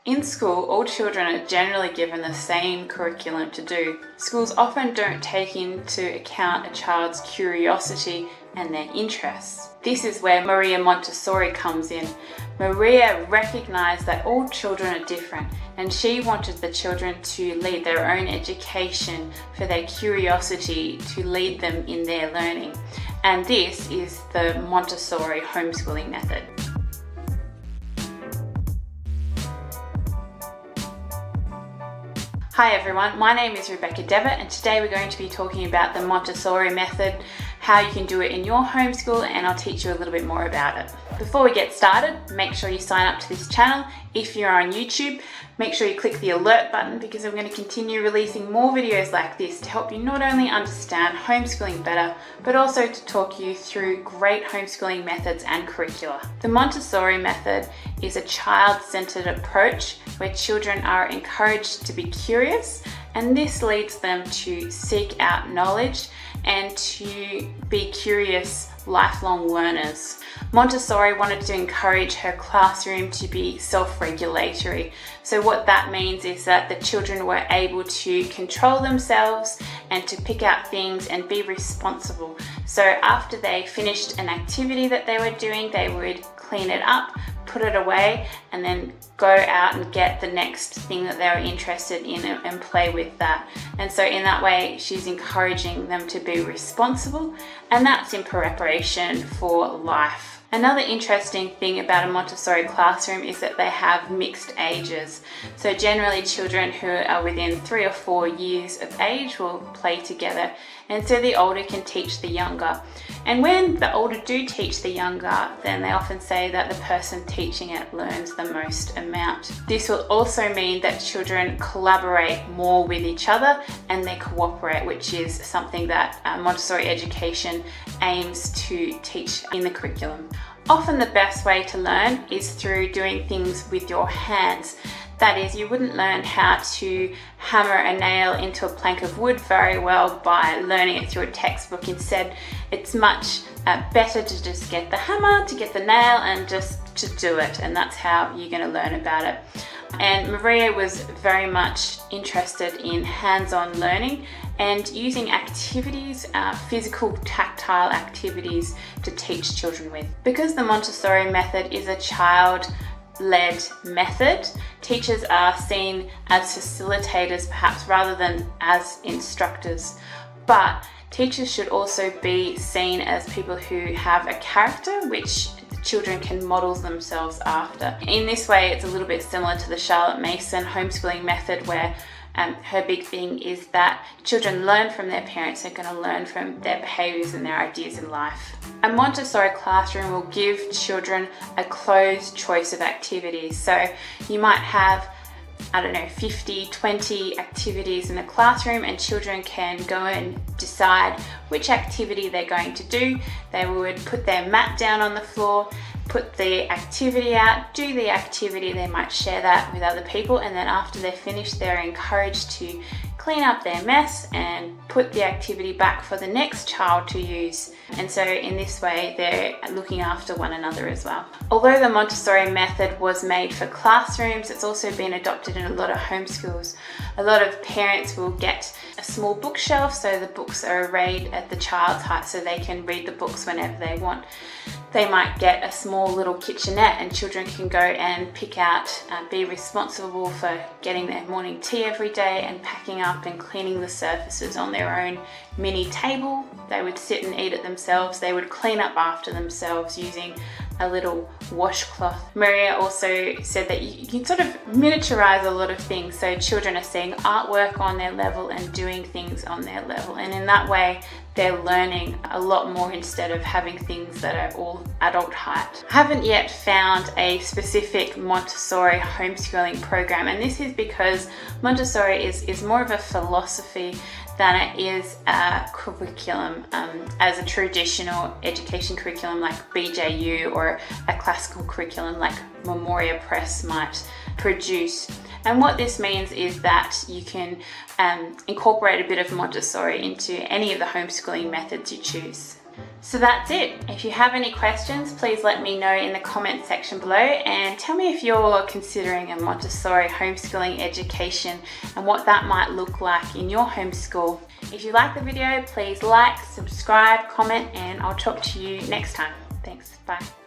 In school, all children are generally given the same curriculum to do. Schools often don't take into account a child's curiosity and their interests. This is where Maria Montessori comes in. Maria recognized that all children are different, and she wanted the children to lead their own education for their curiosity to lead them in their learning. And this is the Montessori homeschooling method. Hi everyone, my name is Rebecca Devitt, and today we're going to be talking about the Montessori method, how you can do it in your homeschool, and I'll teach you a little bit more about it. Before we get started, make sure you sign up to this channel. If you're on YouTube, make sure you click the alert button because I'm going to continue releasing more videos like this to help you not only understand homeschooling better, but also to talk you through great homeschooling methods and curricula. The Montessori method is a child-centered approach where children are encouraged to be curious, and this leads them to seek out knowledge and to be curious lifelong learners. Montessori wanted to encourage her classroom to be self-regulatory. So what that means is that the children were able to control themselves and to pick out things and be responsible. So after they finished an activity that they were doing, they would clean it up, put it away, and then go out and get the next thing that they were interested in and play with that. And so in that way, she's encouraging them to be responsible, and that's in preparation for life. Another interesting thing about a Montessori classroom is that they have mixed ages. So generally children who are within 3 or 4 years of age will play together, and so the older can teach the younger. And when the older do teach the younger, then they often say that the person teaching it learns the most amount. This will also mean that children collaborate more with each other and they cooperate, which is something that Montessori education aims to teach in the curriculum. Often the best way to learn is through doing things with your hands. That is, you wouldn't learn how to hammer a nail into a plank of wood very well by learning it through a textbook. Instead, it's much better to just get the hammer, to get the nail, and just to do it. And that's how you're going to learn about it. And Maria was very much interested in hands-on learning and using activities, physical, tactile activities to teach children with. Because the Montessori method is a child-led method, teachers are seen as facilitators perhaps rather than as instructors. But teachers should also be seen as people who have a character which children can model themselves after. In this way, it's a little bit similar to the Charlotte Mason homeschooling method, where her big thing is that children learn from their parents. They're going to learn from their behaviours and their ideas in life. A Montessori classroom will give children a closed choice of activities. So you might have 50, 20 activities in the classroom, and children can go and decide which activity they're going to do. They would put their mat down on the floor, put the activity out, do the activity. They might share that with other people, and then after they're finished, they're encouraged to clean up their mess and put the activity back for the next child to use. And so in this way, they're looking after one another as well. Although the Montessori method was made for classrooms, it's also been adopted in a lot of homeschools. A lot of parents will get a small bookshelf, so the books are arrayed at the child's height so they can read the books whenever they want. They might get a small little kitchenette, and children can go and pick out, be responsible for getting their morning tea every day and packing up and cleaning the surfaces on their own mini table. They would sit and eat it themselves. They would clean up after themselves using a little washcloth. Maria also said that you can sort of miniaturize a lot of things, so children are seeing artwork on their level and doing things on their level, and in that way they're learning a lot more instead of having things that are all adult height. I haven't yet found a specific Montessori homeschooling program, and this is because Montessori is more of a philosophy than it is a curriculum as a traditional education curriculum like BJU or a classical curriculum like Memoria Press might produce. And what this means is that you can incorporate a bit of Montessori into any of the homeschooling methods you choose. So that's it. If you have any questions, please let me know in the comment section below and tell me if you're considering a Montessori homeschooling education and what that might look like in your homeschool. If you like the video, please like, subscribe, comment, and I'll talk to you next time. Thanks, bye.